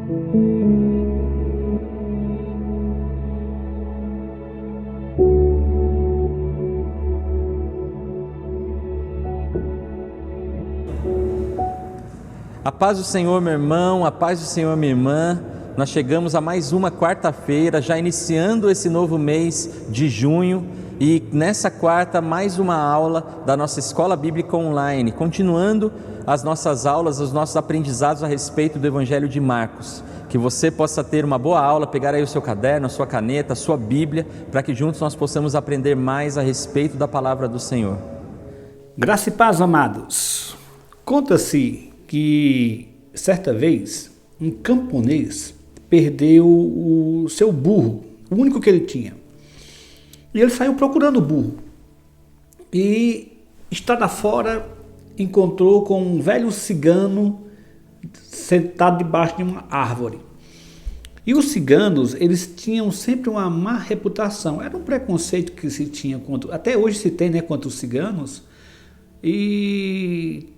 A paz do Senhor, meu irmão, a paz do Senhor, minha irmã. Nós chegamos a mais uma quarta-feira, já iniciando esse novo mês de junho, e nessa quarta mais uma aula da nossa Escola Bíblica Online, continuando as nossas aulas, os nossos aprendizados a respeito do Evangelho de Marcos. Que você possa ter uma boa aula, pegar aí o seu caderno, a sua caneta, a sua Bíblia, para que juntos nós possamos aprender mais a respeito da palavra do Senhor. Graça e paz, amados. Conta-se que certa vez um camponês perdeu o seu burro, o único que ele tinha. E ele saiu procurando o burro. E estrada fora encontrou com um velho cigano sentado debaixo de uma árvore. E os ciganos, eles tinham sempre uma má reputação. Era um preconceito que se tinha contra, até hoje se tem, né, contra os ciganos. E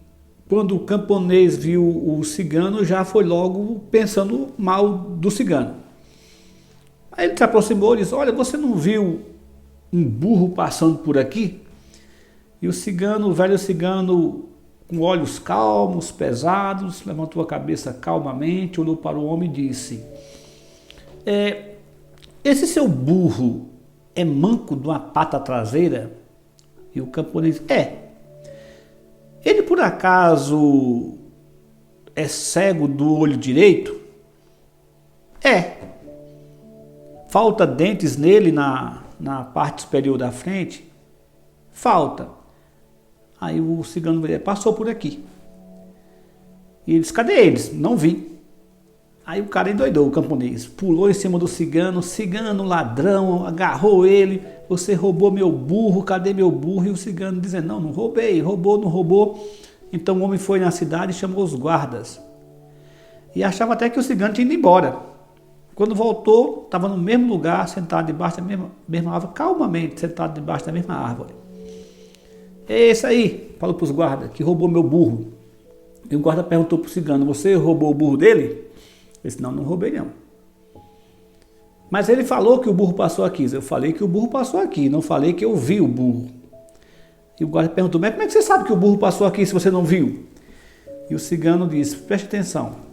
quando o camponês viu o cigano, já foi logo pensando mal do cigano. Aí ele se aproximou e disse: olha, você não viu um burro passando por aqui? E o velho cigano, com olhos calmos, pesados, levantou a cabeça calmamente, olhou para o homem e disse: esse seu burro é manco de uma pata traseira? E o camponês disse: ele por acaso é cego do olho direito? Falta dentes nele na parte superior da frente? Falta. Aí o cigano passou por aqui. E ele disse: cadê eles? Não vi. Aí o cara endoidou, o camponês. Pulou em cima do cigano, ladrão, agarrou ele. Você roubou meu burro, cadê meu burro? E o cigano dizendo: não roubei, não roubou. Então o homem foi na cidade e chamou os guardas. E achava até que o cigano tinha ido embora. Quando voltou, estava no mesmo lugar, sentado debaixo da mesma árvore, calmamente sentado debaixo da mesma árvore. É esse aí, falou para os guardas, que roubou meu burro. E o guarda perguntou para o cigano: você roubou o burro dele? Ele disse: não roubei não. Mas ele falou que o burro passou aqui. Eu falei que o burro passou aqui, não falei que eu vi o burro. E o guarda perguntou: mas como é que você sabe que o burro passou aqui se você não viu? E o cigano disse: preste atenção.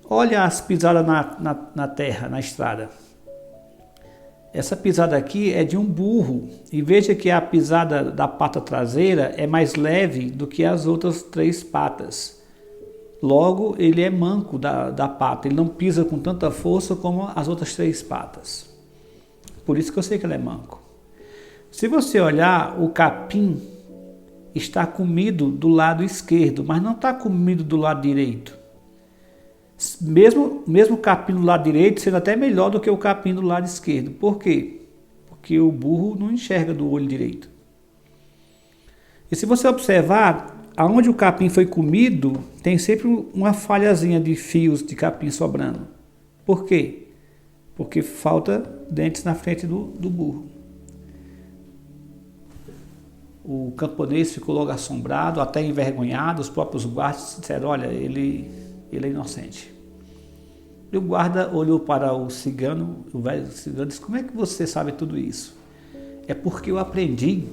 Olha as pisadas na terra, na estrada. Essa pisada aqui é de um burro. E veja que a pisada da pata traseira é mais leve do que as outras 3 patas. Logo, ele é manco da pata. Ele não pisa com tanta força como as outras 3 patas. Por isso que eu sei que ele é manco. Se você olhar, o capim está comido do lado esquerdo, mas não está comido do lado direito. Mesmo o capim do lado direito sendo até melhor do que o capim do lado esquerdo. Por quê? Porque o burro não enxerga do olho direito. E se você observar, aonde o capim foi comido, tem sempre uma falhazinha de fios de capim sobrando. Por quê? Porque falta dentes na frente do burro. O camponês ficou logo assombrado, até envergonhado. Os próprios guardas disseram: olha, ele é inocente. E o guarda olhou para o cigano, o velho cigano, disse: como é que você sabe tudo isso? É porque eu aprendi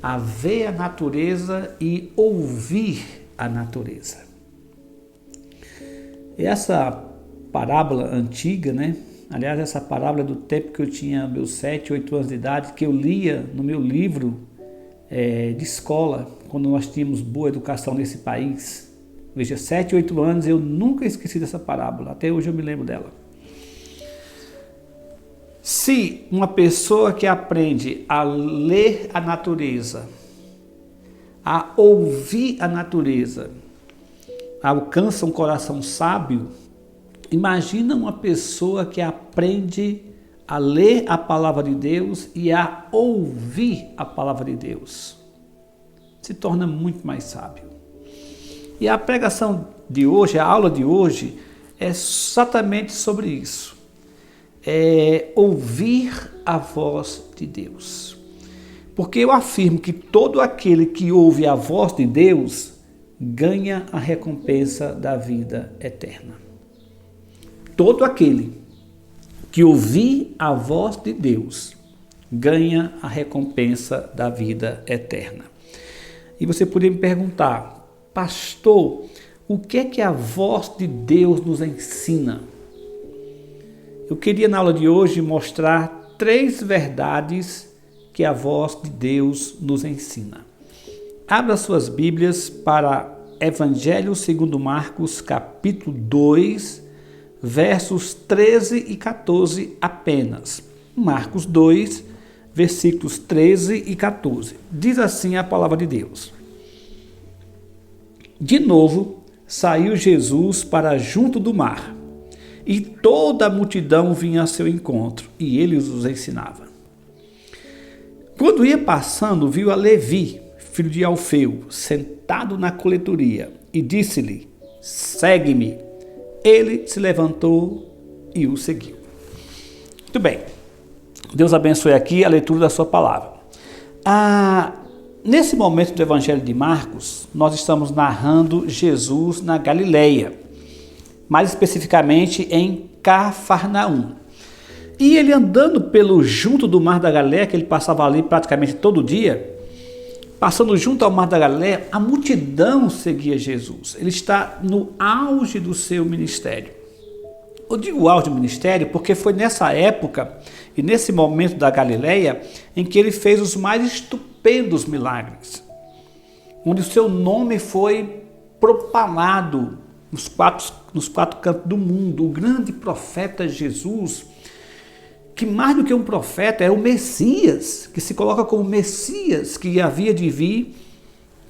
a ver a natureza e ouvir a natureza. Essa parábola antiga, né? Aliás, essa parábola do tempo que eu tinha meus 7, 8 anos de idade, que eu lia no meu livro de escola, quando nós tínhamos boa educação nesse país. Veja, 7, 8 anos, eu nunca esqueci dessa parábola, até hoje eu me lembro dela. Se uma pessoa que aprende a ler a natureza, a ouvir a natureza, alcança um coração sábio, imagina uma pessoa que aprende a ler a palavra de Deus e a ouvir a palavra de Deus. Se torna muito mais sábio. E a pregação de hoje, a aula de hoje, é exatamente sobre isso. É ouvir a voz de Deus. Porque eu afirmo que todo aquele que ouve a voz de Deus ganha a recompensa da vida eterna. todo aquele que ouvir a voz de Deus ganha a recompensa da vida eterna. E você poderia me perguntar, pastor, o que é que a voz de Deus nos ensina? Eu queria na aula de hoje mostrar 3 verdades que a voz de Deus nos ensina. Abra suas Bíblias para Evangelho segundo Marcos, capítulo 2, versos 13 e 14 apenas. Marcos 2, versículos 13 e 14. Diz assim a palavra de Deus. De novo, saiu Jesus para junto do mar, e toda a multidão vinha a seu encontro, e ele os ensinava. Quando ia passando, viu a Levi, filho de Alfeu, sentado na coletoria, e disse-lhe, segue-me. Ele se levantou e o seguiu. Muito bem. Deus abençoe aqui a leitura da sua palavra. Nesse momento do Evangelho de Marcos, nós estamos narrando Jesus na Galileia, mais especificamente em Cafarnaum. E ele andando pelo junto do Mar da Galileia, que ele passava ali praticamente todo dia, passando junto ao Mar da Galileia, a multidão seguia Jesus. Ele está no auge do seu ministério. Eu digo auge do ministério porque foi nessa época e nesse momento da Galileia em que ele fez os mais estupendos milagres, onde o seu nome foi propalado nos quatro cantos do mundo. O grande profeta Jesus, que mais do que um profeta, é o Messias, que se coloca como Messias, que havia de vir,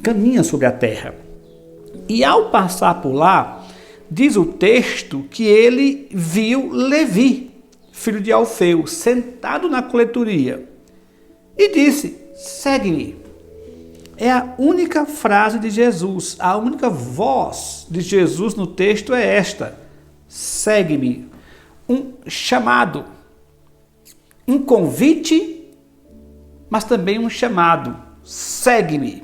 caminha sobre a terra. E ao passar por lá, diz o texto que ele viu Levi, filho de Alfeu, sentado na coletoria, e disse, segue-me. É a única frase de Jesus, a única voz de Jesus no texto é esta, segue-me. Um chamado, um convite, mas também um chamado, segue-me.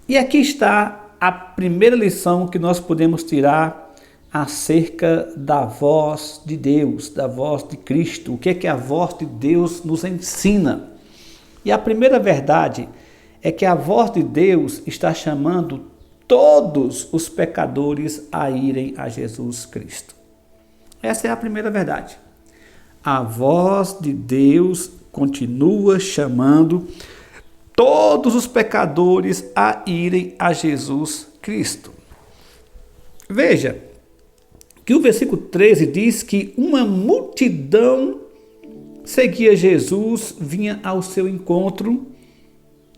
E aqui está a primeira lição que nós podemos tirar acerca da voz de Deus, da voz de Cristo. O que é que a voz de Deus nos ensina? E a primeira verdade é que a voz de Deus está chamando todos os pecadores a irem a Jesus Cristo. Essa é a primeira verdade. A voz de Deus continua chamando todos os pecadores a irem a Jesus Cristo. Veja que o versículo 13 diz que uma multidão seguia Jesus, vinha ao seu encontro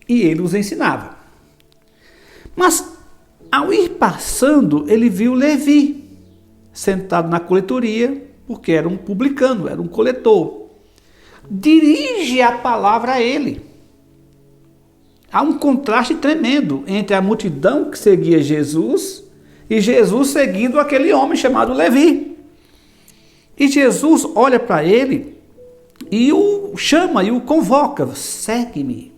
e ele os ensinava. Mas ao ir passando, ele viu Levi sentado na coletoria, porque era um publicano, era um coletor. Dirige a palavra a ele. Há um contraste tremendo entre a multidão que seguia Jesus e Jesus seguindo aquele homem chamado Levi. E Jesus olha para ele e o chama e o convoca, segue-me.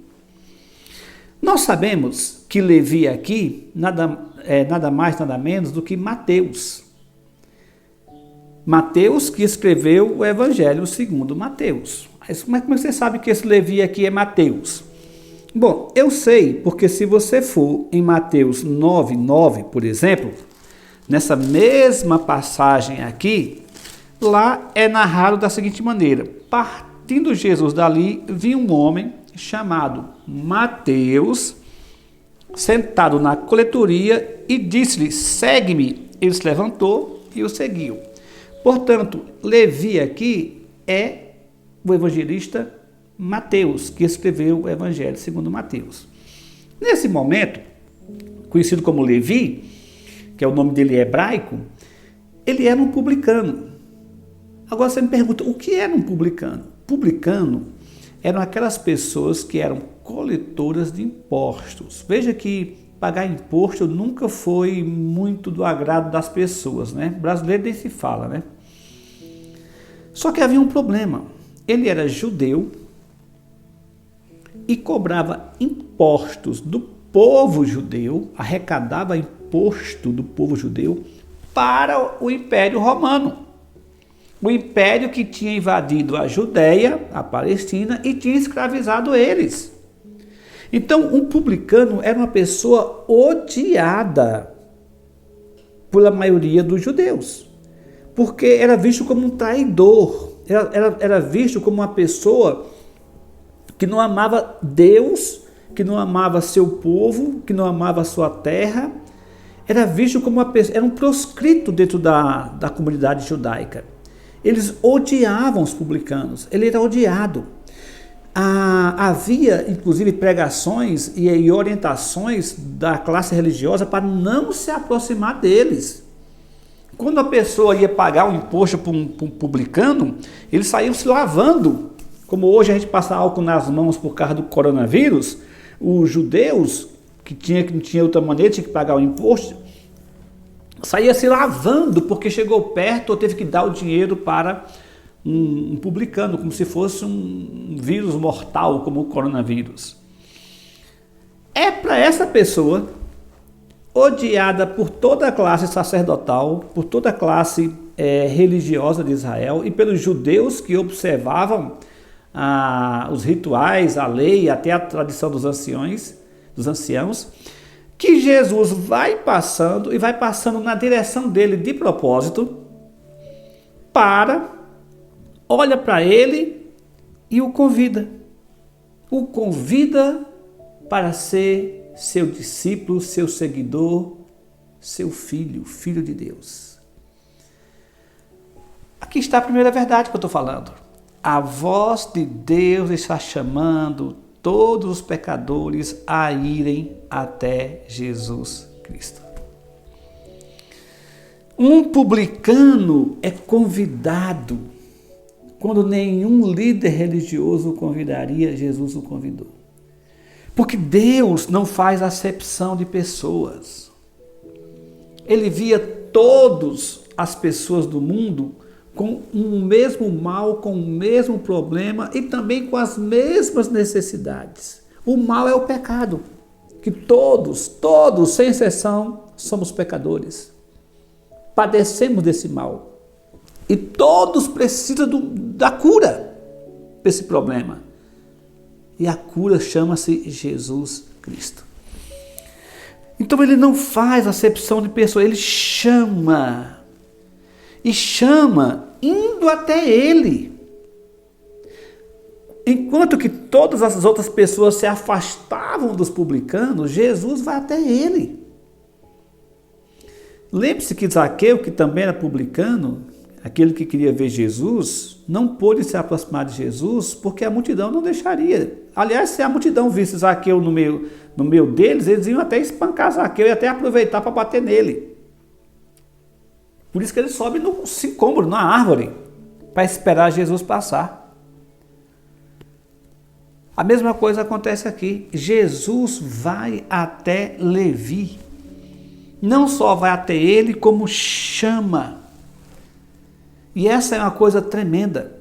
Nós sabemos que Levi aqui nada mais, nada menos do que Mateus. Mateus que escreveu o Evangelho segundo Mateus. Mas como é que você sabe que esse Levi aqui é Mateus? Bom, eu sei porque se você for em Mateus 9:9, por exemplo, nessa mesma passagem aqui, lá é narrado da seguinte maneira: partindo Jesus dali, viu um homem chamado Mateus, sentado na coletoria, e disse-lhe, segue-me. Ele se levantou e o seguiu. Portanto, Levi aqui é o evangelista Mateus, que escreveu o Evangelho segundo Mateus. Nesse momento, conhecido como Levi, que é o nome dele hebraico, ele era um publicano. Agora você me pergunta, o que era um publicano? Publicano eram aquelas pessoas que eram coletoras de impostos. Veja que pagar imposto nunca foi muito do agrado das pessoas, né? Brasileiro nem se fala, né? Só que havia um problema. Ele era judeu e cobrava impostos do povo judeu, arrecadava imposto do povo judeu para o Império Romano. O império que tinha invadido a Judéia, a Palestina, e tinha escravizado eles. Então, um publicano era uma pessoa odiada pela maioria dos judeus, porque era visto como um traidor, era visto como uma pessoa que não amava Deus, que não amava seu povo, que não amava a sua terra. Era visto como uma pessoa, era um proscrito dentro da comunidade judaica. Eles odiavam os publicanos, ele era odiado. Havia, inclusive, pregações e orientações da classe religiosa para não se aproximar deles. Quando a pessoa ia pagar um imposto para um publicano, eles saíam se lavando. Como hoje a gente passa álcool nas mãos por causa do coronavírus, os judeus, que não tinha outra maneira, tinha que pagar o imposto, saía se lavando porque chegou perto ou teve que dar o dinheiro para um publicano, como se fosse um vírus mortal, como o coronavírus. É para essa pessoa, odiada por toda a classe sacerdotal, por toda a classe religiosa de Israel e pelos judeus que observavam os rituais, a lei, até a tradição dos anciãos, que Jesus vai passando na direção dele de propósito, olha para ele e o convida. O convida para ser seu discípulo, seu seguidor, seu filho de Deus. Aqui está a primeira verdade que eu estou falando. A voz de Deus está chamando todos os pecadores a irem até Jesus Cristo. Um publicano é convidado quando nenhum líder religioso o convidaria, Jesus o convidou. Porque Deus não faz acepção de pessoas. Ele via todas as pessoas do mundo com o mesmo mal, com o mesmo problema e também com as mesmas necessidades. O mal é o pecado, que todos, sem exceção, somos pecadores. Padecemos desse mal. E todos precisam da cura desse problema. E a cura chama-se Jesus Cristo. Então ele não faz acepção de pessoa, ele chama. E chama indo até ele. Enquanto que todas as outras pessoas se afastavam dos publicanos, Jesus vai até ele. Lembre-se que Zaqueu, que também era publicano, aquele que queria ver Jesus, não pôde se aproximar de Jesus porque a multidão não deixaria. Aliás, se a multidão visse Zaqueu no meio deles, eles iam até espancar Zaqueu e até aproveitar para bater nele. Por isso que ele sobe no sicômoro, na árvore, para esperar Jesus passar. A mesma coisa acontece aqui. Jesus vai até Levi. Não só vai até ele, como chama. E essa é uma coisa tremenda.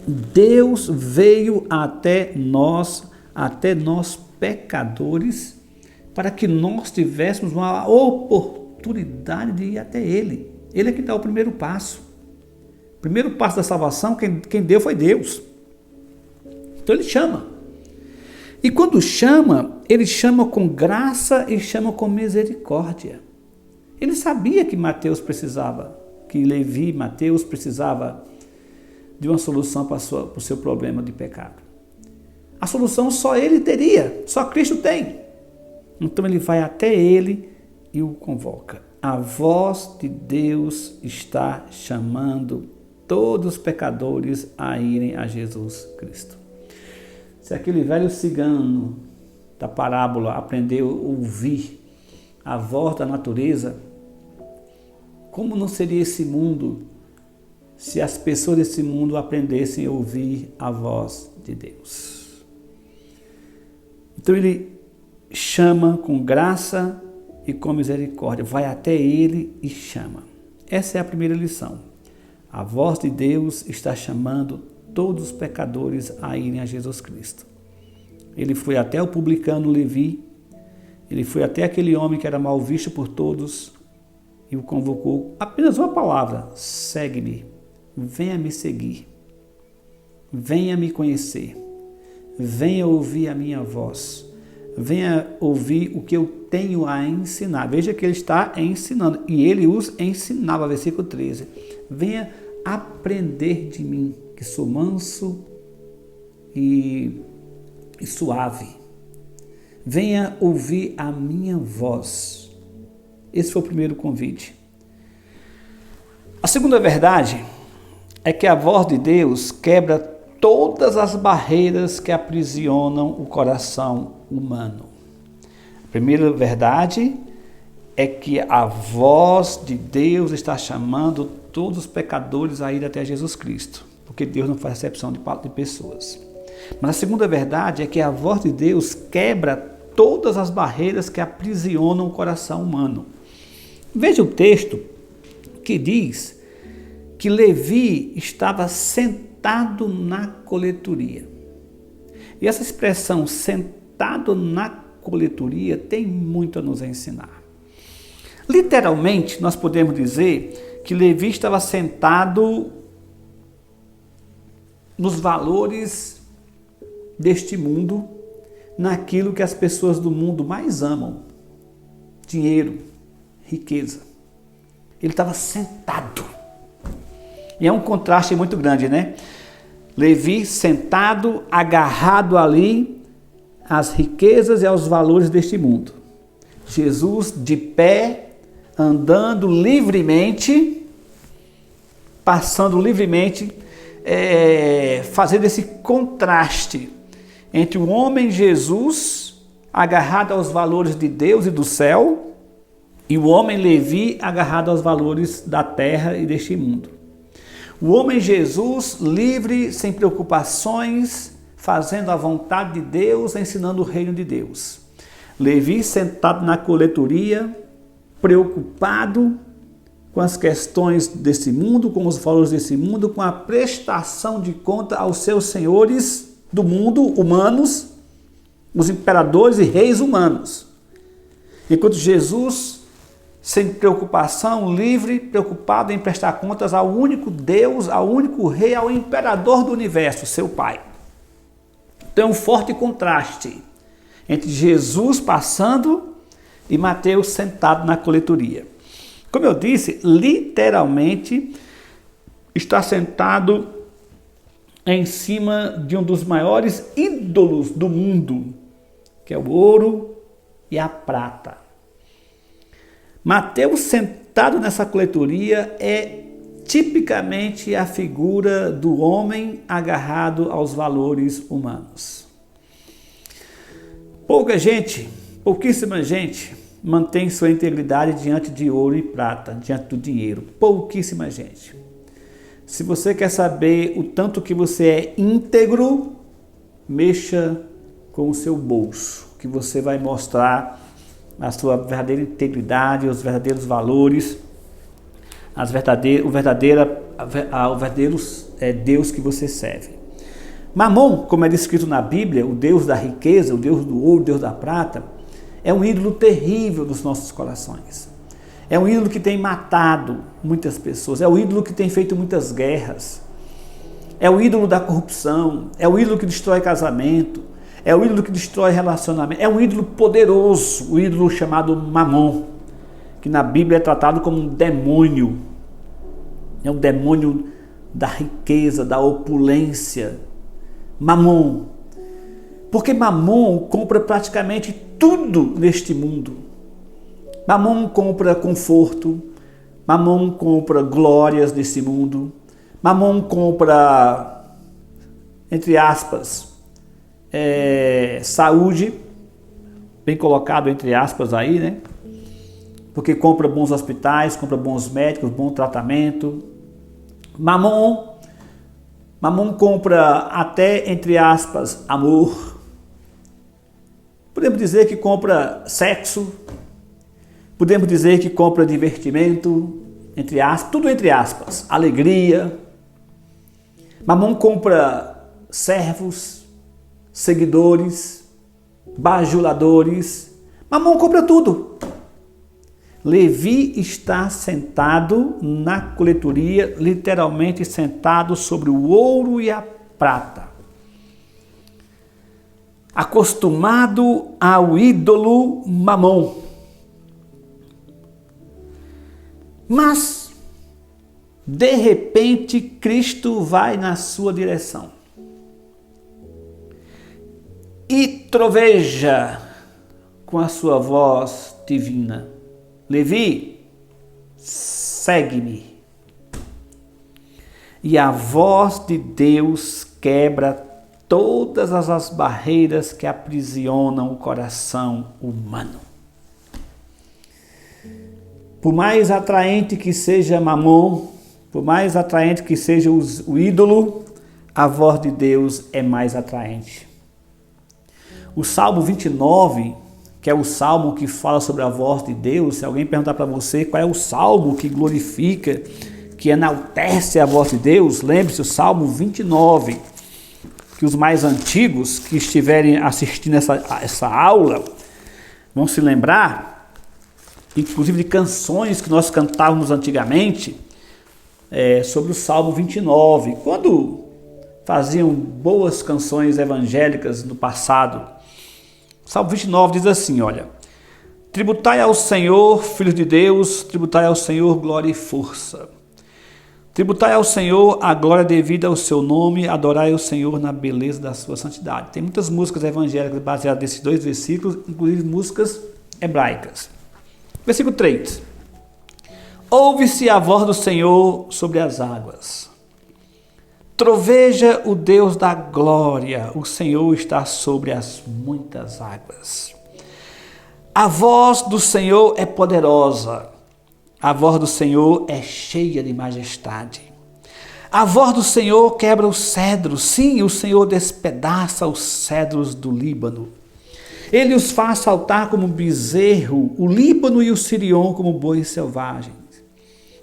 Deus veio até nós pecadores, para que nós tivéssemos uma oportunidade de ir até Ele. Ele é que dá o primeiro passo. O primeiro passo da salvação, quem deu foi Deus. Então Ele chama. E quando chama, Ele chama com graça e chama com misericórdia. Ele sabia que Mateus precisava de uma solução para o seu problema de pecado. A solução só ele teria, só Cristo tem. Então ele vai até ele e o convoca. A voz de Deus está chamando todos os pecadores a irem a Jesus Cristo. Se aquele velho cigano da parábola aprendeu a ouvir a voz da natureza, como não seria esse mundo se as pessoas desse mundo aprendessem a ouvir a voz de Deus? Então ele chama com graça e com misericórdia, vai até ele e chama. Essa é a primeira lição. A voz de Deus está chamando todos os pecadores a irem a Jesus Cristo. Ele foi até o publicano Levi, ele foi até aquele homem que era mal visto por todos, e o convocou apenas uma palavra: segue-me, venha me seguir, venha me conhecer, venha ouvir a minha voz, venha ouvir o que eu tenho a ensinar. Veja que ele está ensinando, e ele os ensinava, versículo 13: venha aprender de mim, que sou manso e suave. Venha ouvir a minha voz. Esse foi o primeiro convite. A segunda verdade é que a voz de Deus quebra todas as barreiras que aprisionam o coração humano. A primeira verdade é que a voz de Deus está chamando todos os pecadores a ir até Jesus Cristo, porque Deus não faz acepção de pessoas. Mas a segunda verdade é que a voz de Deus quebra todas as barreiras que aprisionam o coração humano. Veja o texto que diz que Levi estava sentado na coletoria. E essa expressão, sentado na coletoria, tem muito a nos ensinar. Literalmente, nós podemos dizer que Levi estava sentado nos valores deste mundo, naquilo que as pessoas do mundo mais amam: dinheiro, riqueza. Ele estava sentado. E é um contraste muito grande, né? Levi sentado, agarrado ali às riquezas e aos valores deste mundo. Jesus de pé, andando livremente, passando livremente, fazendo esse contraste entre o homem Jesus, agarrado aos valores de Deus e do céu, e o homem Levi, agarrado aos valores da terra e deste mundo. O homem Jesus, livre, sem preocupações, fazendo a vontade de Deus, ensinando o reino de Deus. Levi sentado na coletoria, preocupado com as questões desse mundo, com os valores desse mundo, com a prestação de conta aos seus senhores do mundo, humanos, os imperadores e reis humanos. Enquanto Jesus, sem preocupação, livre, preocupado em prestar contas ao único Deus, ao único rei, ao imperador do universo, seu Pai. Então é um forte contraste entre Jesus passando e Mateus sentado na coletoria. Como eu disse, literalmente está sentado em cima de um dos maiores ídolos do mundo, que é o ouro e a prata. Mateus sentado nessa coletoria é tipicamente a figura do homem agarrado aos valores humanos. Pouquíssima gente mantém sua integridade diante de ouro e prata, diante do dinheiro. Pouquíssima gente. Se você quer saber o tanto que você é íntegro, mexa com o seu bolso, que você vai mostrar a sua verdadeira integridade, os verdadeiros valores, o verdadeiro Deus que você serve. Mamon, como é descrito na Bíblia, o Deus da riqueza, o Deus do ouro, o Deus da prata, é um ídolo terrível dos nossos corações. É um ídolo que tem matado muitas pessoas, é o ídolo que tem feito muitas guerras, é o ídolo da corrupção, é o ídolo que destrói casamento, é o ídolo que destrói relacionamento, é um ídolo poderoso, o ídolo chamado Mamon, que na Bíblia é tratado como um demônio. É um demônio da riqueza, da opulência. Mamon. Porque Mamon compra praticamente tudo neste mundo. Mamon compra conforto, Mamon compra glórias desse mundo, Mamon compra, entre aspas, saúde, bem colocado entre aspas aí, né? Porque compra bons hospitais, compra bons médicos, bom tratamento. Mamon compra até, entre aspas, amor. Podemos dizer que compra sexo. Podemos dizer que compra divertimento, entre aspas, tudo entre aspas, alegria. Mamon compra servos, seguidores, bajuladores. Mamon compra tudo. Levi está sentado na coletoria, literalmente sentado sobre o ouro e a prata. Acostumado ao ídolo Mamon. Mas, de repente, Cristo vai na sua direção e troveja com a sua voz divina: Levi, segue-me. E a voz de Deus quebra todas as barreiras que aprisionam o coração humano. Por mais atraente que seja Mamon, por mais atraente que seja o ídolo, a voz de Deus é mais atraente. O Salmo 29, que é o salmo que fala sobre a voz de Deus, se alguém perguntar para você qual é o salmo que glorifica, que enaltece a voz de Deus, lembre-se, o Salmo 29, que os mais antigos que estiverem assistindo essa aula vão se lembrar, inclusive de canções que nós cantávamos antigamente, sobre o Salmo 29, quando faziam boas canções evangélicas no passado. O Salmo 29 diz assim, olha: tributai ao Senhor, filhos de Deus, tributai ao Senhor glória e força. Tributai ao Senhor a glória devida ao seu nome, adorai o Senhor na beleza da sua santidade. Tem muitas músicas evangélicas baseadas nesses dois versículos, inclusive músicas hebraicas. Versículo 3. Ouve-se a voz do Senhor sobre as águas. Troveja o Deus da glória, o Senhor está sobre as muitas águas. A voz do Senhor é poderosa, a voz do Senhor é cheia de majestade. A voz do Senhor quebra os cedros, sim, o Senhor despedaça os cedros do Líbano. Ele os faz saltar como bezerro, o Líbano e o Sirion como bois selvagens.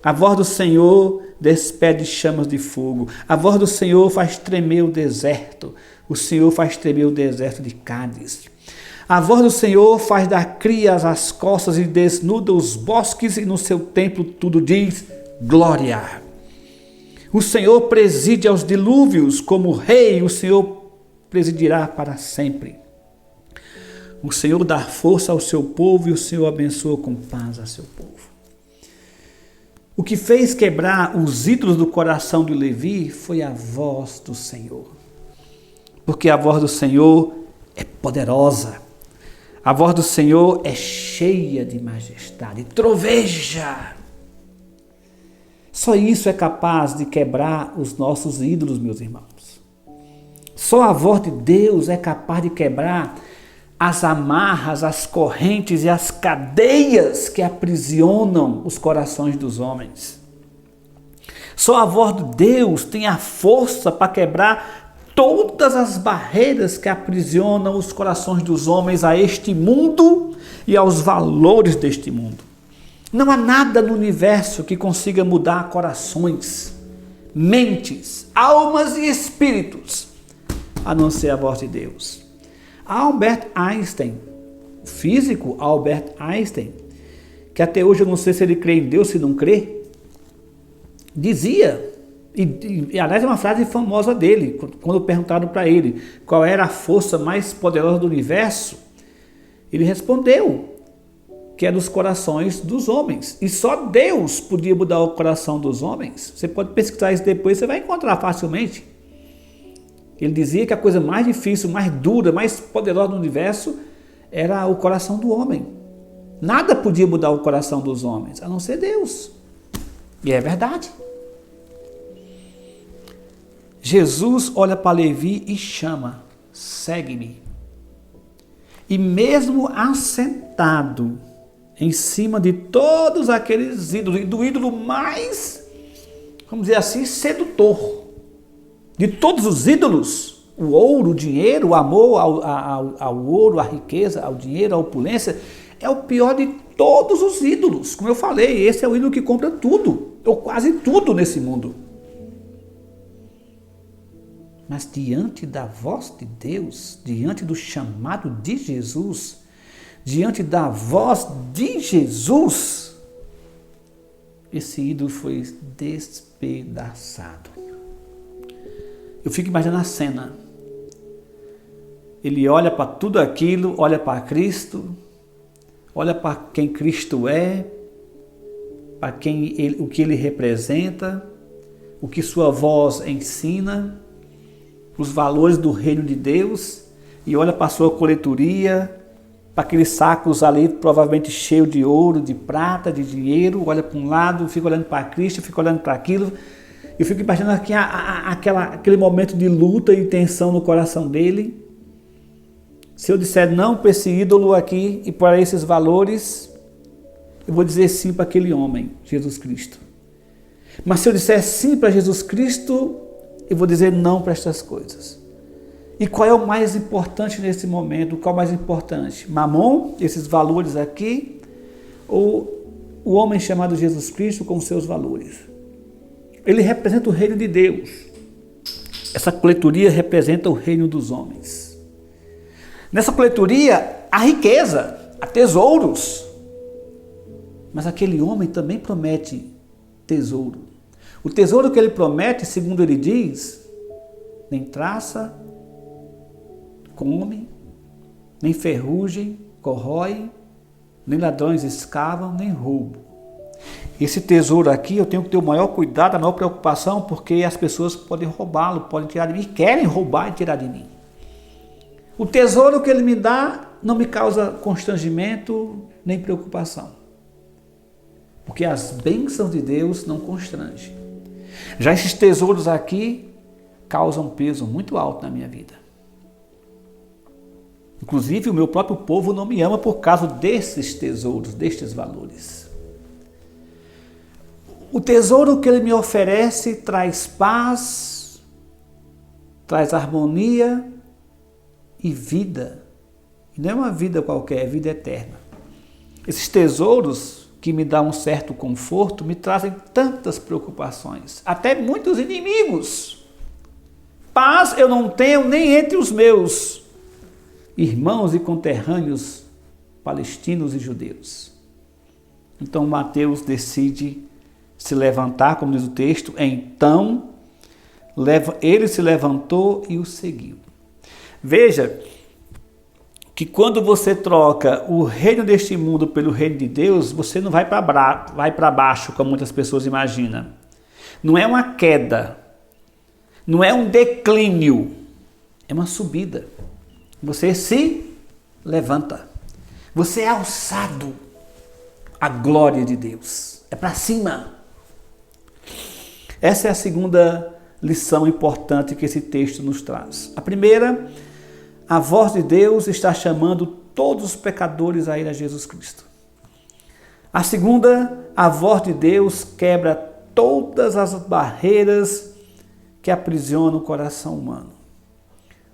A voz do Senhor despede chamas de fogo. A voz do Senhor faz tremer o deserto. O Senhor faz tremer o deserto de Cádiz. A voz do Senhor faz dar crias às costas e desnuda os bosques, e no seu templo tudo diz glória. O Senhor preside aos dilúvios como rei, o Senhor presidirá para sempre. O Senhor dá força ao seu povo e o Senhor abençoa com paz a seu povo. O que fez quebrar os ídolos do coração de Levi foi a voz do Senhor. Porque a voz do Senhor é poderosa. A voz do Senhor é cheia de majestade. Troveja. Só isso é capaz de quebrar os nossos ídolos, meus irmãos. Só a voz de Deus é capaz de quebrar as amarras, as correntes e as cadeias que aprisionam os corações dos homens. Só a voz de Deus tem a força para quebrar todas as barreiras que aprisionam os corações dos homens a este mundo e aos valores deste mundo. Não há nada no universo que consiga mudar corações, mentes, almas e espíritos, a não ser a voz de Deus. Albert Einstein, o físico Albert Einstein, que até hoje eu não sei se ele crê em Deus, se não crê, dizia, e aliás é uma frase famosa dele, quando perguntaram para ele qual era a força mais poderosa do universo, ele respondeu que é dos corações dos homens, e só Deus podia mudar o coração dos homens. Você pode pesquisar isso depois, você vai encontrar facilmente. Ele dizia que a coisa mais difícil, mais dura, mais poderosa do universo era o coração do homem. Nada podia mudar o coração dos homens, a não ser Deus. E é verdade. Jesus olha para Levi e chama: segue-me. E mesmo assentado em cima de todos aqueles ídolos, e do ídolo mais, vamos dizer assim, sedutor, de todos os ídolos, o ouro, o dinheiro, o amor ao ouro, a riqueza, ao dinheiro, a opulência, é o pior de todos os ídolos. Como eu falei, esse é o ídolo que compra tudo, ou quase tudo nesse mundo. Mas diante da voz de Deus, diante do chamado de Jesus, diante da voz de Jesus, esse ídolo foi despedaçado. Eu fico imaginando a cena. Ele olha para tudo aquilo, olha para Cristo, olha para quem Cristo é, para o que ele representa, o que sua voz ensina, os valores do reino de Deus, e olha para a sua coletoria, para aqueles sacos ali provavelmente cheios de ouro, de prata, de dinheiro, olha para um lado, fica olhando para Cristo, fica olhando para aquilo. Eu fico imaginando aqui aquele momento de luta e tensão no coração dele. Se eu disser não para esse ídolo aqui e para esses valores, eu vou dizer sim para aquele homem, Jesus Cristo. Mas se eu disser sim para Jesus Cristo, eu vou dizer não para estas coisas. E qual é o mais importante nesse momento? Qual é o mais importante? Mamon, esses valores aqui, ou o homem chamado Jesus Cristo com seus valores? Ele representa o reino de Deus. Essa coletoria representa o reino dos homens. Nessa coletoria há riqueza, há tesouros. Mas aquele homem também promete tesouro. O tesouro que ele promete, segundo ele diz, nem traça come, nem ferrugem corrói, nem ladrões escavam, nem roubo. Esse tesouro aqui eu tenho que ter o maior cuidado, a maior preocupação, porque as pessoas podem roubá-lo, podem tirar de mim, querem roubar e tirar de mim. O tesouro que ele me dá não me causa constrangimento nem preocupação, porque as bênçãos de Deus não constrangem. Já esses tesouros aqui causam um peso muito alto na minha vida. Inclusive o meu próprio povo não me ama por causa desses tesouros, destes valores. O tesouro que ele me oferece traz paz, traz harmonia e vida. E não é uma vida qualquer, é vida eterna. Esses tesouros que me dão um certo conforto me trazem tantas preocupações, até muitos inimigos. Paz eu não tenho nem entre os meus irmãos e conterrâneos palestinos e judeus. Então Mateus decide se levantar, como diz o texto, então ele se levantou e o seguiu. Veja que quando você troca o reino deste mundo pelo reino de Deus, você não vai para baixo, como muitas pessoas imaginam. Não é uma queda, não é um declínio, é uma subida. Você se levanta, você é alçado à glória de Deus, é para cima. Essa é a segunda lição importante que esse texto nos traz. A primeira, a voz de Deus está chamando todos os pecadores a ir a Jesus Cristo. A segunda, a voz de Deus quebra todas as barreiras que aprisionam o coração humano.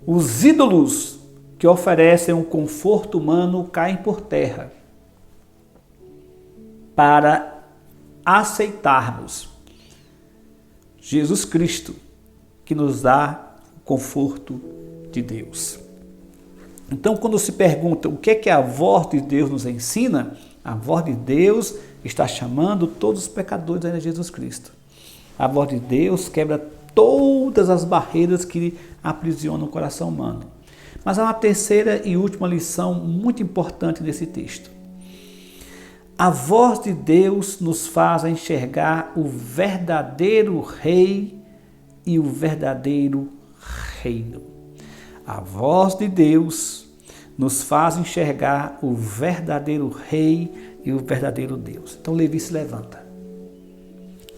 Os ídolos que oferecem um conforto humano caem por terra para aceitarmos Jesus Cristo, que nos dá o conforto de Deus. Então, quando se pergunta o que é que a voz de Deus nos ensina, a voz de Deus está chamando todos os pecadores a Jesus Cristo. A voz de Deus quebra todas as barreiras que aprisionam o coração humano. Mas há uma terceira e última lição muito importante nesse texto. A voz de Deus nos faz enxergar o verdadeiro rei e o verdadeiro reino. A voz de Deus nos faz enxergar o verdadeiro rei e o verdadeiro Deus. Então Levi se levanta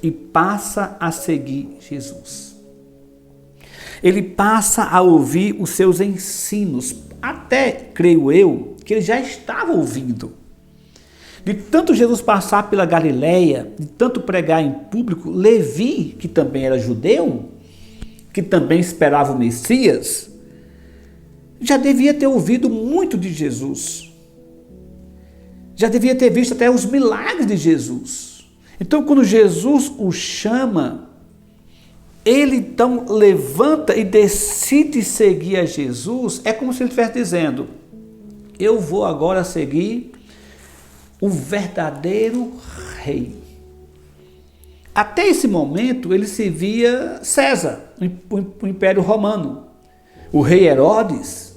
e passa a seguir Jesus. Ele passa a ouvir os seus ensinos, até, creio eu, que ele já estava ouvindo. De tanto Jesus passar pela Galileia, de tanto pregar em público, Levi, que também era judeu, que também esperava o Messias, já devia ter ouvido muito de Jesus. Já devia ter visto até os milagres de Jesus. Então, quando Jesus o chama, ele então levanta e decide seguir a Jesus. É como se ele estivesse dizendo: eu vou agora seguir o verdadeiro rei. Até esse momento ele servia César, o Império Romano, o rei Herodes.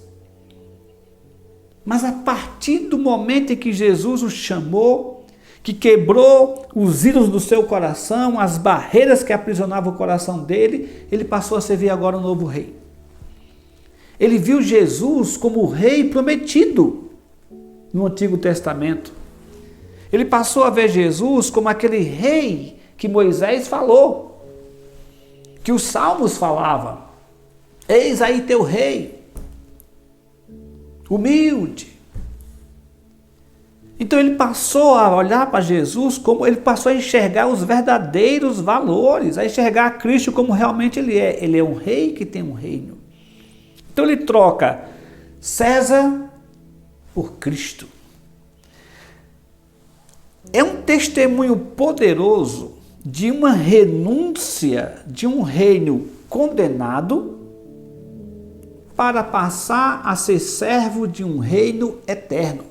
Mas a partir do momento em que Jesus o chamou, que quebrou os ídolos do seu coração, as barreiras que aprisionavam o coração dele, ele passou a servir agora um novo rei. Ele viu Jesus como o rei prometido no Antigo Testamento. Ele passou a ver Jesus como aquele rei que Moisés falou, que os salmos falavam. Eis aí teu rei, humilde. Então ele passou a olhar para Jesus, como ele passou a enxergar os verdadeiros valores, a enxergar Cristo como realmente ele é. Ele é um rei que tem um reino. Então ele troca César por Cristo. É um testemunho poderoso de uma renúncia de um reino condenado para passar a ser servo de um reino eterno.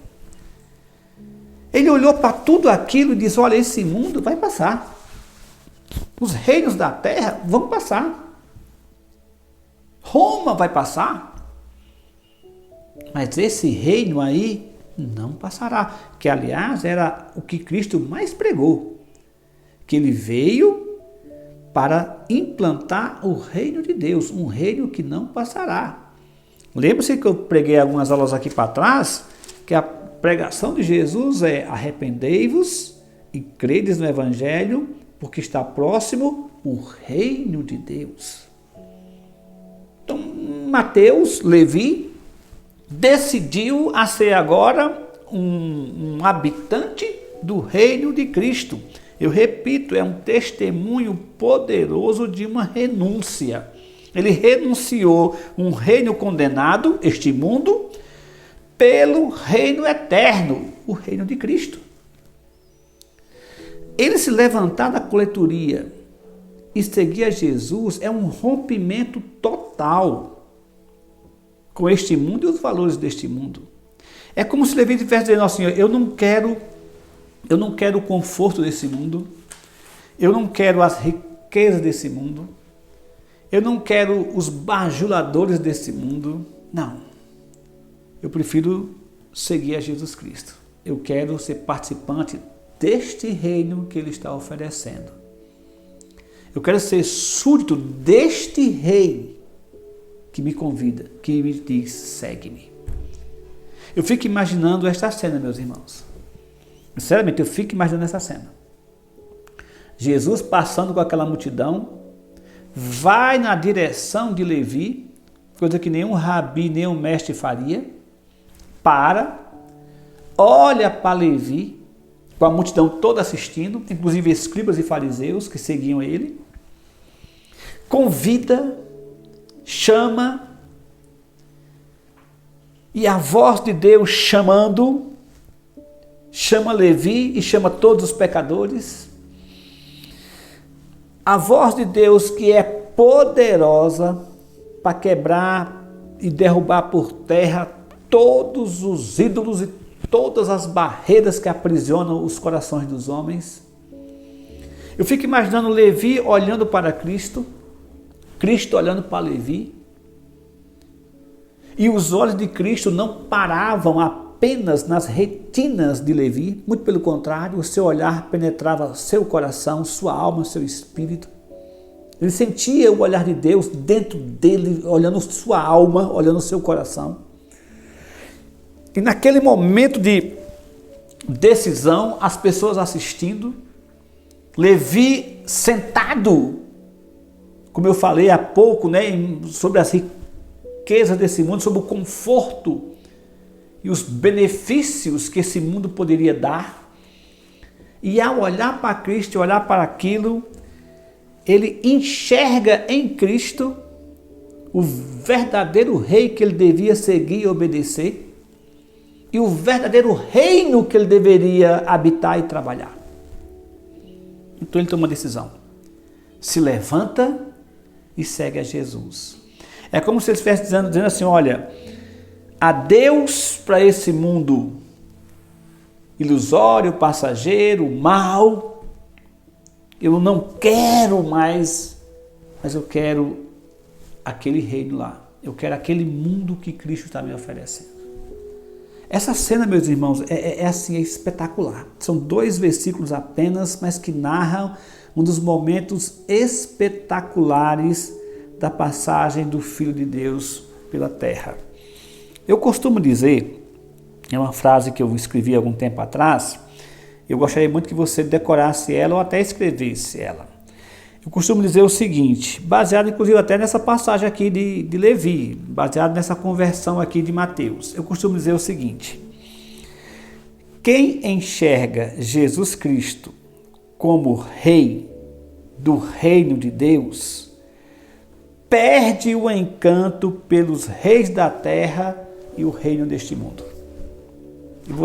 Ele olhou para tudo aquilo e disse: olha, esse mundo vai passar. Os reinos da terra vão passar. Roma vai passar. Mas esse reino aí não passará. Que, aliás, era o que Cristo mais pregou. Que ele veio para implantar o reino de Deus. Um reino que não passará. Lembra-se que eu preguei algumas aulas aqui para trás? Que a pregação de Jesus é: arrependei-vos e credes no Evangelho, porque está próximo o reino de Deus. Então, Mateus, Levi, decidiu a ser agora um habitante do reino de Cristo. Eu repito, é um testemunho poderoso de uma renúncia. Ele renunciou um reino condenado, este mundo, pelo reino eterno, o reino de Cristo. Ele se levantar da coletoria e seguir a Jesus é um rompimento total com este mundo e os valores deste mundo. É como se Levi estivesse dizendo assim: eu não quero o conforto desse mundo, eu não quero as riquezas desse mundo, eu não quero os bajuladores desse mundo, não. Eu prefiro seguir a Jesus Cristo. Eu quero ser participante deste reino que Ele está oferecendo. Eu quero ser súdito deste rei que me convida, que me diz: segue-me. Eu fico imaginando esta cena, meus irmãos. Sinceramente, eu fico imaginando essa cena. Jesus passando com aquela multidão, vai na direção de Levi, coisa que nenhum rabi, nenhum mestre faria, olha para Levi, com a multidão toda assistindo, inclusive escribas e fariseus que seguiam ele, convida, chama, e a voz de Deus chamando, chama Levi e chama todos os pecadores. A voz de Deus que é poderosa para quebrar e derrubar por terra todos os ídolos e todas as barreiras que aprisionam os corações dos homens. Eu fico imaginando Levi olhando para Cristo, Cristo olhando para Levi, e os olhos de Cristo não paravam apenas nas retinas de Levi, muito pelo contrário, o seu olhar penetrava seu coração, sua alma, seu espírito. Ele sentia o olhar de Deus dentro dele, olhando sua alma, olhando seu coração. E naquele momento de decisão, as pessoas assistindo, Levi sentado, como eu falei há pouco, né, sobre as riquezas desse mundo, sobre o conforto e os benefícios que esse mundo poderia dar. E ao olhar para Cristo, olhar para aquilo, ele enxerga em Cristo o verdadeiro rei que ele devia seguir e obedecer, e o verdadeiro reino que ele deveria habitar e trabalhar. Então ele toma uma decisão, se levanta e segue a Jesus. É como se ele estivesse dizendo assim: olha, adeus para esse mundo ilusório, passageiro, mau. Eu não quero mais, mas eu quero aquele reino lá. Eu quero aquele mundo que Cristo está me oferecendo. Essa cena, meus irmãos, é assim, é espetacular. São 2 versículos apenas, mas que narram um dos momentos espetaculares da passagem do Filho de Deus pela terra. Eu costumo dizer, é uma frase que eu escrevi há algum tempo atrás, eu gostaria muito que você decorasse ela ou até escrevesse ela. Eu costumo dizer o seguinte, baseado inclusive até nessa passagem aqui de Levi, baseado nessa conversão aqui de Mateus. Eu costumo dizer o seguinte: quem enxerga Jesus Cristo como rei do reino de Deus, perde o encanto pelos reis da terra e o reino deste mundo. Eu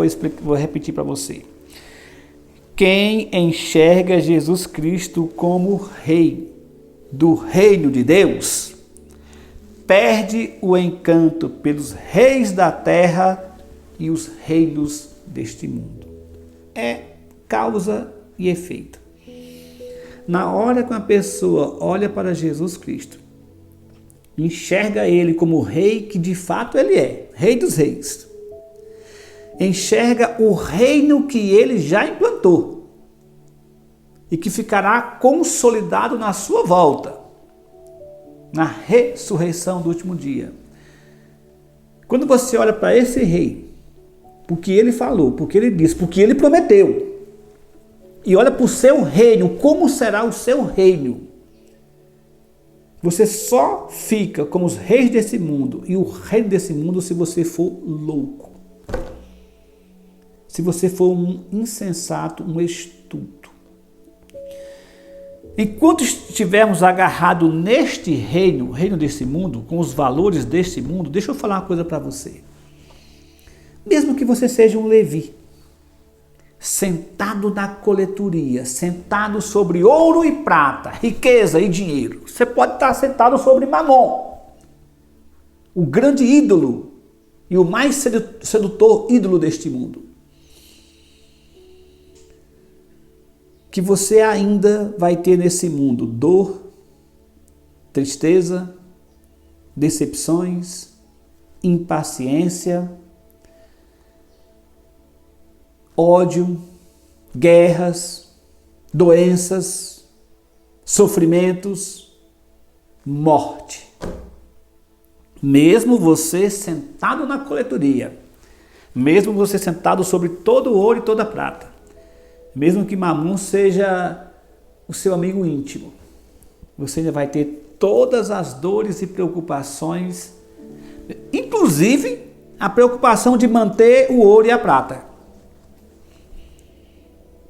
vou repetir para você. Quem enxerga Jesus Cristo como rei do reino de Deus, perde o encanto pelos reis da terra e os reinos deste mundo. É causa e efeito. Na hora que uma pessoa olha para Jesus Cristo, enxerga ele como rei que de fato ele é, rei dos reis, enxerga o reino que ele já implantou e que ficará consolidado na sua volta, na ressurreição do último dia. Quando você olha para esse rei, porque ele falou, porque ele disse, porque ele prometeu, e olha para o seu reino, como será o seu reino, você só fica como os reis desse mundo e o reino desse mundo se você for louco. Se você for um insensato, um estúpido. Enquanto estivermos agarrados neste reino, o reino desse mundo, com os valores deste mundo, deixa eu falar uma coisa para você. Mesmo que você seja um Levi, sentado na coletoria, sentado sobre ouro e prata, riqueza e dinheiro, você pode estar sentado sobre Mamon, o grande ídolo e o mais sedutor ídolo deste mundo. Que você ainda vai ter nesse mundo dor, tristeza, decepções, impaciência, ódio, guerras, doenças, sofrimentos, morte. Mesmo você sentado na coletoria, mesmo você sentado sobre todo o ouro e toda a prata, mesmo que Mamon seja o seu amigo íntimo, você ainda vai ter todas as dores e preocupações, inclusive a preocupação de manter o ouro e a prata.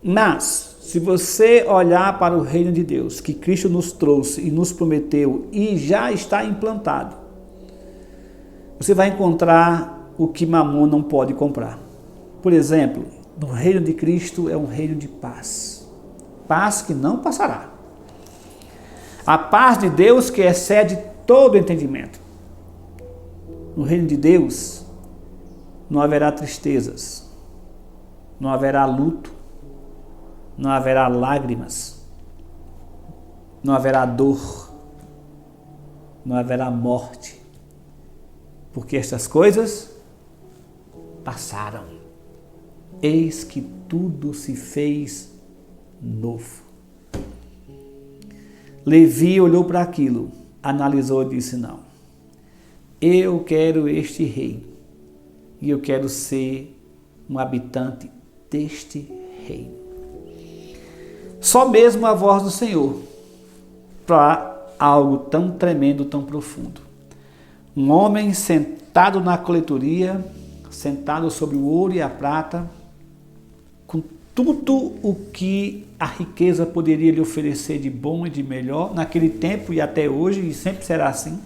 Mas, se você olhar para o reino de Deus, que Cristo nos trouxe e nos prometeu e já está implantado, você vai encontrar o que Mamon não pode comprar. Por exemplo, no reino de Cristo é um reino de paz. Paz que não passará. A paz de Deus que excede todo entendimento. No reino de Deus não haverá tristezas, não haverá luto, não haverá lágrimas, não haverá dor, não haverá morte, porque estas coisas passaram. Eis que tudo se fez novo. Levi olhou para aquilo, analisou e disse: não, eu quero este rei e eu quero ser um habitante deste reino. Só mesmo a voz do Senhor para algo tão tremendo, tão profundo. Um homem sentado na coletoria, sentado sobre o ouro e a prata, com tudo o que a riqueza poderia lhe oferecer de bom e de melhor, naquele tempo e até hoje, e sempre será assim,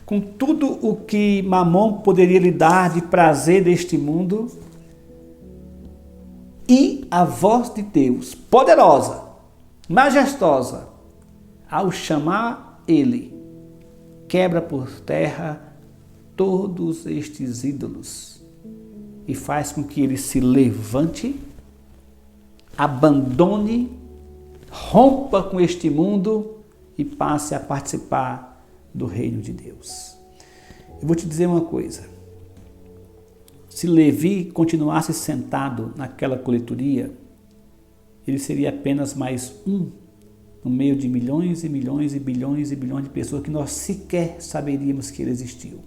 com tudo o que Mamon poderia lhe dar de prazer deste mundo, e a voz de Deus, poderosa, majestosa, ao chamar ele, quebra por terra todos estes ídolos e faz com que ele se levante, abandone, rompa com este mundo e passe a participar do reino de Deus. Eu vou te dizer uma coisa. Se Levi continuasse sentado naquela coletoria, ele seria apenas mais um no meio de milhões e milhões e bilhões e bilhões de pessoas que nós sequer saberíamos que ele existiu.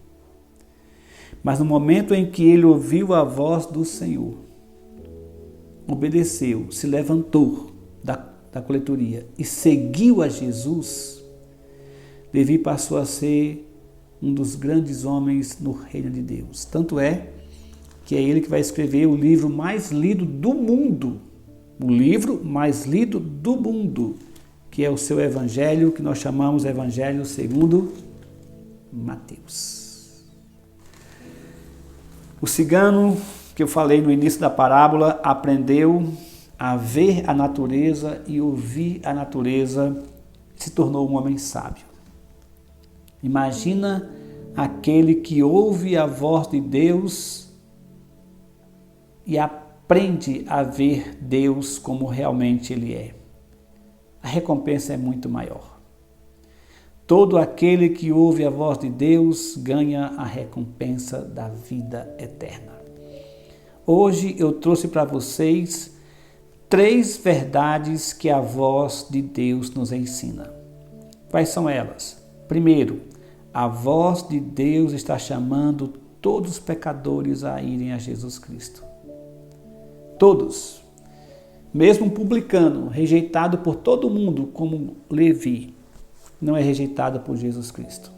Mas no momento em que ele ouviu a voz do Senhor, obedeceu, se levantou da coletoria e seguiu a Jesus, Levi passou a ser um dos grandes homens no reino de Deus. Tanto é que é ele que vai escrever o livro mais lido do mundo, o livro mais lido do mundo, que é o seu evangelho, que nós chamamos Evangelho segundo Mateus. O cigano, que eu falei no início da parábola, aprendeu a ver a natureza e ouvir a natureza, se tornou um homem sábio. Imagina aquele que ouve a voz de Deus e aprende a ver Deus como realmente Ele é. A recompensa é muito maior. Todo aquele que ouve a voz de Deus ganha a recompensa da vida eterna. Hoje eu trouxe para vocês 3 verdades que a voz de Deus nos ensina. Quais são elas? Primeiro, a voz de Deus está chamando todos os pecadores a irem a Jesus Cristo. Todos. Mesmo um publicano, rejeitado por todo mundo, como Levi, não é rejeitado por Jesus Cristo.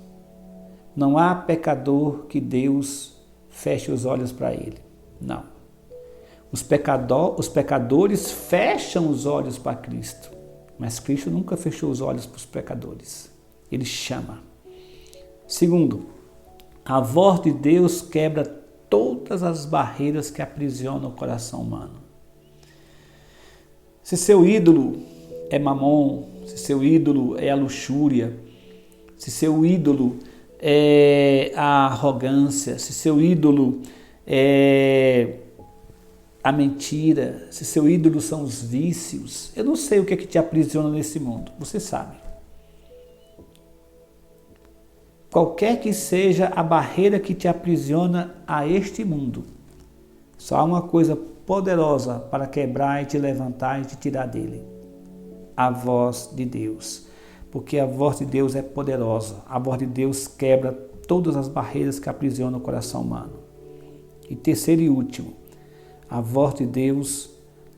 Não há pecador que Deus feche os olhos para ele. Não. Os pecadores fecham os olhos para Cristo, mas Cristo nunca fechou os olhos para os pecadores. Ele chama. Segundo, a voz de Deus quebra todas as barreiras que aprisionam o coração humano. Se seu ídolo é Mamon, se seu ídolo é a luxúria, se seu ídolo é a arrogância, se seu ídolo é a mentira, se seu ídolo são os vícios, eu não sei o que é que te aprisiona nesse mundo, você sabe. Qualquer que seja a barreira que te aprisiona a este mundo, só há uma coisa poderosa para quebrar e te levantar e te tirar dele: a voz de Deus. Porque a voz de Deus é poderosa, a voz de Deus quebra todas as barreiras que aprisionam o coração humano. E terceiro e último, a voz de Deus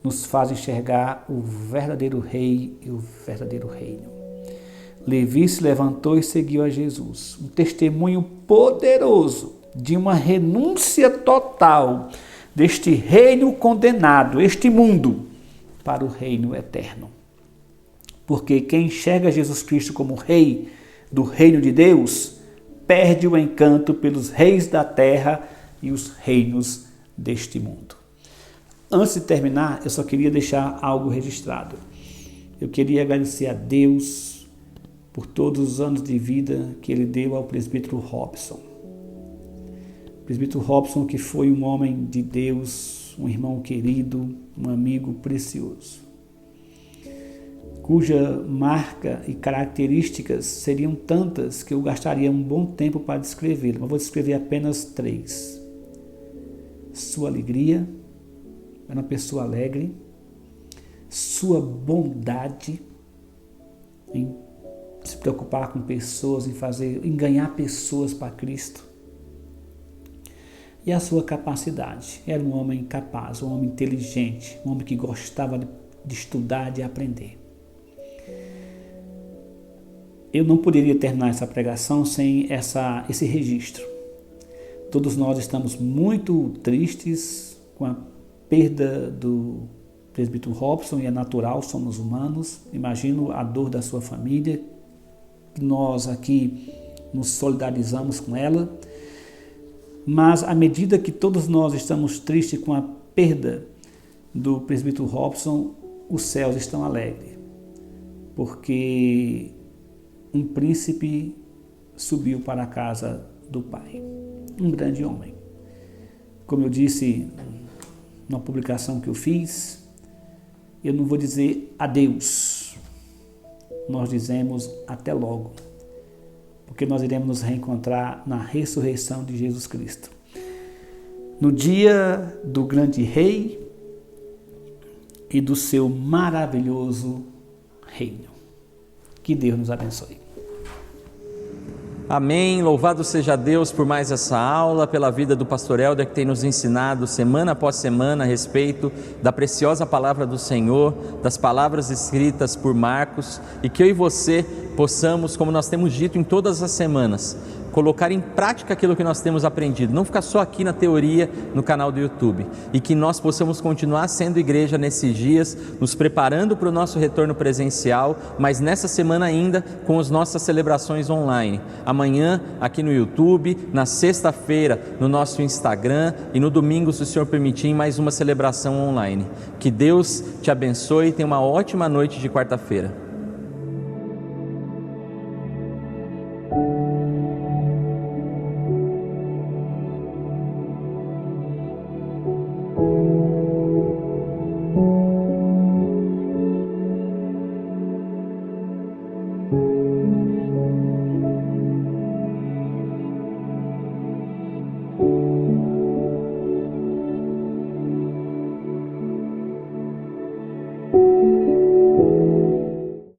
nos faz enxergar o verdadeiro rei e o verdadeiro reino. Levi se levantou e seguiu a Jesus. Um testemunho poderoso de uma renúncia total deste reino condenado, este mundo, para o reino eterno. Porque quem enxerga Jesus Cristo como rei do reino de Deus, perde o encanto pelos reis da terra e os reinos deste mundo. Antes de terminar, eu só queria deixar algo registrado. Eu queria agradecer a Deus por todos os anos de vida que Ele deu ao presbítero Robson. O presbítero Robson, que foi um homem de Deus, um irmão querido, um amigo precioso, cuja marca e características seriam tantas que eu gastaria um bom tempo para descrevê-lo, mas vou descrever apenas 3. Sua alegria, era uma pessoa alegre, sua bondade em se preocupar com pessoas, em ganhar pessoas para Cristo, e a sua capacidade. Era um homem capaz, um homem inteligente, um homem que gostava de estudar, de aprender. Eu não poderia terminar essa pregação sem esse registro. Todos nós estamos muito tristes com a perda do presbítero Robson, e é natural, somos humanos. Imagino a dor da sua família. Nós aqui nos solidarizamos com ela. Mas à medida que todos nós estamos tristes com a perda do presbítero Robson, os céus estão alegres, porque um príncipe subiu para a casa do Pai, um grande homem. Como eu disse numa publicação que eu fiz, eu não vou dizer adeus, nós dizemos até logo, porque nós iremos nos reencontrar na ressurreição de Jesus Cristo, no dia do grande Rei e do seu maravilhoso reino. Que Deus nos abençoe. Amém, louvado seja Deus por mais essa aula, pela vida do pastor Helder, que tem nos ensinado semana após semana a respeito da preciosa palavra do Senhor, das palavras escritas por Marcos, e que eu e você possamos, como nós temos dito em todas as semanas, colocar em prática aquilo que nós temos aprendido, não ficar só aqui na teoria no canal do YouTube, e que nós possamos continuar sendo igreja nesses dias, nos preparando para o nosso retorno presencial, mas nessa semana ainda com as nossas celebrações online, amanhã aqui no YouTube, na sexta-feira no nosso Instagram e no domingo, se o Senhor permitir, em mais uma celebração online. Que Deus te abençoe e tenha uma ótima noite de quarta-feira.